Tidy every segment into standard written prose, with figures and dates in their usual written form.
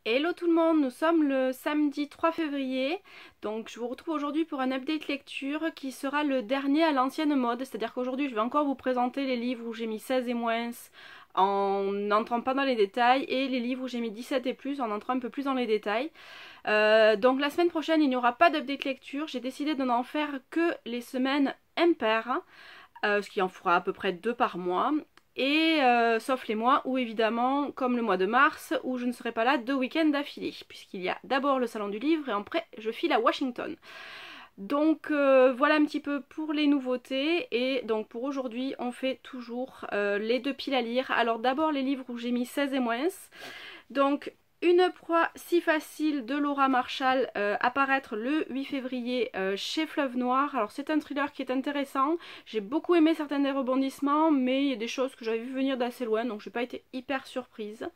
Hello tout le monde, nous sommes le samedi 3 février, donc je vous retrouve aujourd'hui pour un update lecture qui sera le dernier à l'ancienne mode, c'est-à-dire qu'aujourd'hui je vais encore vous présenter les livres où j'ai mis 16 et moins en n'entrant pas dans les détails et les livres où j'ai mis 17 et plus en entrant un peu plus dans les détails. Donc la semaine prochaine il n'y aura pas d'update lecture, j'ai décidé de n'en faire que les semaines impaires, ce qui en fera à peu près 2 par mois. Et sauf les mois où évidemment, comme le mois de mars, où je ne serai pas là 2 week-ends d'affilée, puisqu'il y a d'abord le salon du livre et après je file à Washington. Donc voilà un petit peu pour les nouveautés. Et donc pour aujourd'hui on fait toujours les deux piles à lire. Alors d'abord les livres où j'ai mis 16 et moins. Donc Une proie si facile de Laura Marshall, apparaître le 8 février chez Fleuve Noir. Alors c'est un thriller qui est intéressant, j'ai beaucoup aimé certains des rebondissements, mais il y a des choses que j'avais vu venir d'assez loin, donc je n'ai pas été hyper surprise.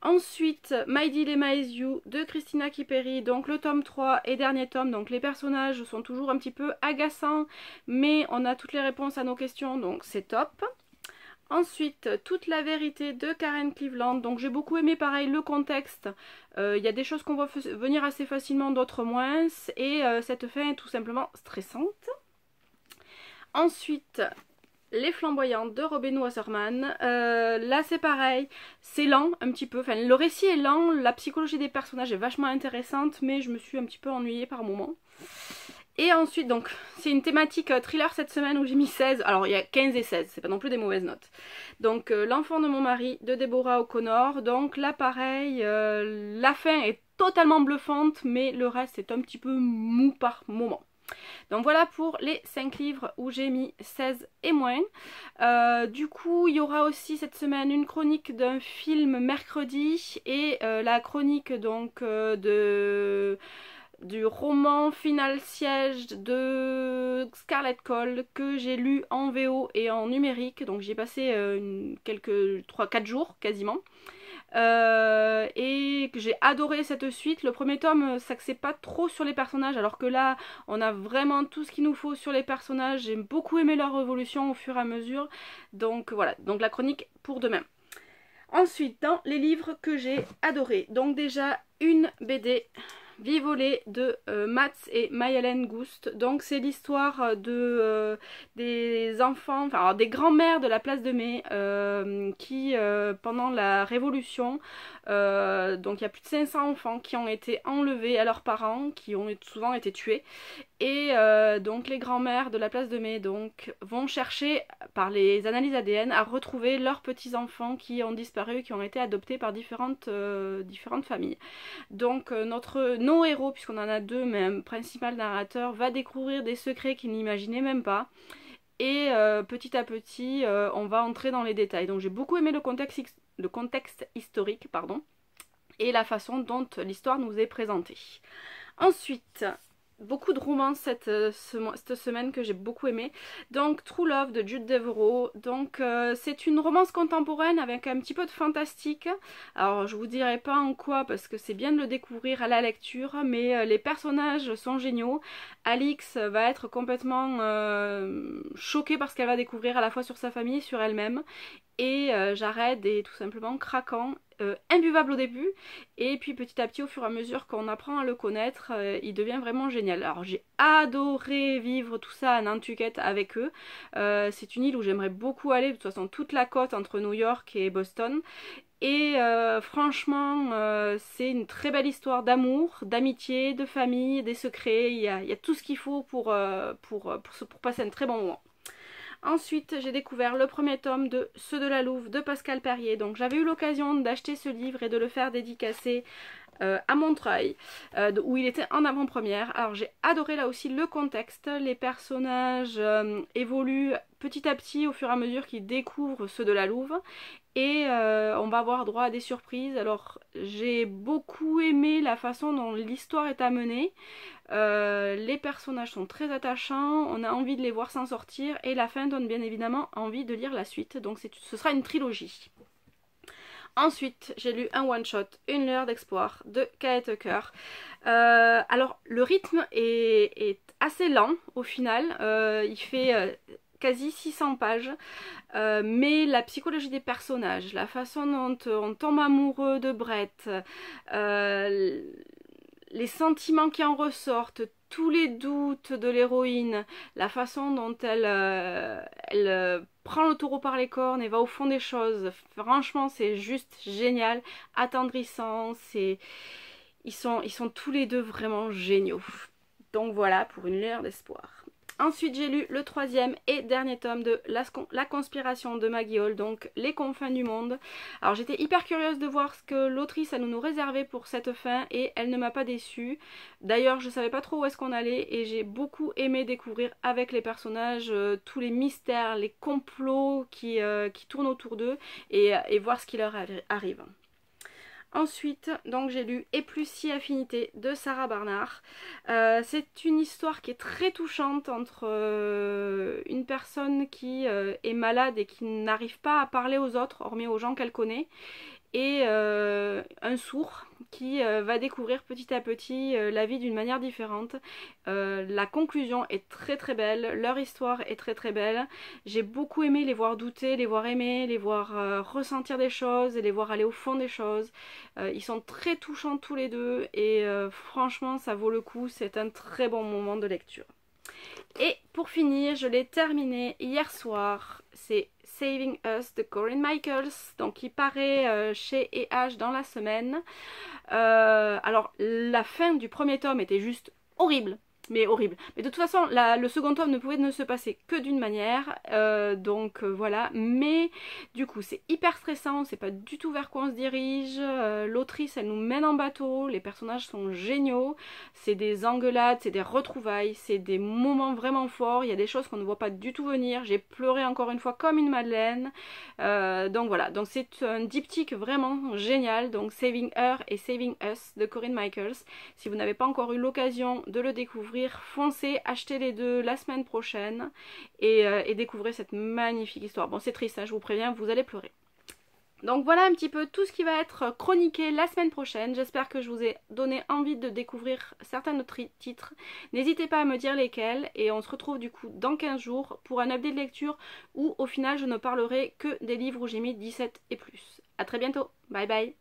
Ensuite, My Dilemma is You de Christina Kiperi, donc le tome 3 et dernier tome. Donc les personnages sont toujours un petit peu agaçants, mais on a toutes les réponses à nos questions, donc c'est top. Ensuite, Toute la vérité de Karen Cleveland. Donc j'ai beaucoup aimé pareil le contexte. Il y a des choses qu'on voit venir assez facilement, d'autres moins. Et cette fin est tout simplement stressante. Ensuite, Les Flamboyantes de Robin Wasserman. Là c'est pareil, c'est lent un petit peu. Enfin le récit est lent, la psychologie des personnages est vachement intéressante, mais je me suis un petit peu ennuyée par moments. Et ensuite, donc, c'est une thématique thriller cette semaine où j'ai mis 16. Alors, il y a 15 et 16, c'est pas non plus des mauvaises notes. Donc, L'enfant de mon mari de Deborah O'Connor. Donc là, pareil, la fin est totalement bluffante, mais le reste est un petit peu mou par moment. Donc voilà pour les 5 livres où j'ai mis 16 et moins. Du coup, il y aura aussi cette semaine une chronique d'un film mercredi et la chronique donc du roman Final Siège de Scarlett Cole que j'ai lu en VO et en numérique. Donc j'y ai passé quelques 3-4 jours quasiment. Et que j'ai adoré cette suite. Le premier tome s'axait pas trop sur les personnages, alors que là on a vraiment tout ce qu'il nous faut sur les personnages. J'ai beaucoup aimé leur évolution au fur et à mesure. Donc voilà, donc la chronique pour demain. Ensuite, dans les livres que j'ai adorés, donc déjà une BD Vivolée de Mats et Mayelen Gust. Donc c'est l'histoire des enfants, enfin alors, des grands-mères de la place de Mai qui pendant la Révolution, donc il y a plus de 500 enfants qui ont été enlevés à leurs parents, qui ont souvent été tués. Et donc les grands-mères de la place de Mai donc, vont chercher par les analyses ADN à retrouver leurs petits-enfants qui ont disparu, qui ont été adoptés par différentes familles. Donc nos héros, puisqu'on en a deux, mais un principal narrateur, va découvrir des secrets qu'il n'imaginait même pas. Et petit à petit, on va entrer dans les détails. Donc j'ai beaucoup aimé le contexte historique, pardon, et la façon dont l'histoire nous est présentée. Ensuite, beaucoup de romances cette semaine que j'ai beaucoup aimé. Donc True Love de Jude Deveraux. Donc c'est une romance contemporaine avec un petit peu de fantastique. Alors je vous dirai pas en quoi parce que c'est bien de le découvrir à la lecture, mais les personnages sont géniaux. Alix va être complètement choquée par ce qu'elle va découvrir à la fois sur sa famille et sur elle-même. Et Jared est tout simplement craquant, imbuvable au début, et puis petit à petit au fur et à mesure qu'on apprend à le connaître, il devient vraiment génial. Alors j'ai adoré vivre tout ça à Nantucket avec eux. C'est une île où j'aimerais beaucoup aller, de toute façon toute la côte entre New York et Boston. Et franchement, c'est une très belle histoire d'amour, d'amitié, de famille, des secrets. Il y a tout ce qu'il faut pour passer un très bon moment. Ensuite, j'ai découvert le premier tome de Ceux de la Louve de Pascal Perrier. Donc j'avais eu l'occasion d'acheter ce livre et de le faire dédicacer à Montreuil, où il était en avant-première. Alors j'ai adoré là aussi le contexte. Les personnages évoluent petit à petit au fur et à mesure qu'ils découvrent Ceux de la Louve. Et on va avoir droit à des surprises. Alors j'ai beaucoup aimé la façon dont l'histoire est amenée. Les personnages sont très attachants, on a envie de les voir s'en sortir et la fin donne bien évidemment envie de lire la suite. Donc ce sera une trilogie. Ensuite, j'ai lu un one-shot, Une lueur d'espoir de Kate Tucker. Alors, le rythme est assez lent au final. Il fait quasi 600 pages, mais la psychologie des personnages, la façon dont on tombe amoureux de Brett, les sentiments qui en ressortent, tous les doutes de l'héroïne, la façon dont elle prend le taureau par les cornes et va au fond des choses, franchement c'est juste génial, attendrissant, ils sont tous les deux vraiment géniaux. Donc voilà, pour une lueur d'espoir. Ensuite, j'ai lu le troisième et dernier tome de La conspiration de Maggie Hall, donc Les confins du monde. Alors j'étais hyper curieuse de voir ce que l'autrice a nous réservé pour cette fin et elle ne m'a pas déçue. D'ailleurs, je savais pas trop où est-ce qu'on allait et j'ai beaucoup aimé découvrir avec les personnages tous les mystères, les complots qui tournent autour d'eux et voir ce qui leur arrive. Ensuite, donc j'ai lu Et plus si affinité de Sarah Barnard. C'est une histoire qui est très touchante entre une personne qui est malade et qui n'arrive pas à parler aux autres, hormis aux gens qu'elle connaît, et un sourd qui va découvrir petit à petit la vie d'une manière différente. La conclusion est très très belle, leur histoire est très très belle. J'ai beaucoup aimé les voir douter, les voir aimer, les voir ressentir des choses et les voir aller au fond des choses. Ils sont très touchants tous les deux et franchement ça vaut le coup, c'est un très bon moment de lecture. Et pour finir, je l'ai terminé hier soir, c'est Saving Us de Corinne Michaels, donc qui paraît chez E.H. dans la semaine. Alors la fin du premier tome était juste horrible. Mais horrible. Mais de toute façon, le second tome ne pouvait ne se passer que d'une manière. Donc voilà. Mais du coup, c'est hyper stressant. On sait pas du tout vers quoi on se dirige. L'autrice, elle nous mène en bateau. Les personnages sont géniaux. C'est des engueulades, c'est des retrouvailles. C'est des moments vraiment forts. Il y a des choses qu'on ne voit pas du tout venir. J'ai pleuré encore une fois comme une madeleine. Donc voilà. Donc c'est un diptyque vraiment génial. Donc Saving Her et Saving Us de Corinne Michaels. Si vous n'avez pas encore eu l'occasion de le découvrir, foncez, achetez les deux la semaine prochaine et découvrez cette magnifique histoire. Bon, c'est triste, hein, je vous préviens, vous allez pleurer. Donc voilà un petit peu tout ce qui va être chroniqué la semaine prochaine. J'espère que je vous ai donné envie de découvrir certains autres titres. N'hésitez pas à me dire lesquels et on se retrouve du coup dans 15 jours pour un update de lecture où au final je ne parlerai que des livres où j'ai mis 17 et plus. A très bientôt, bye bye.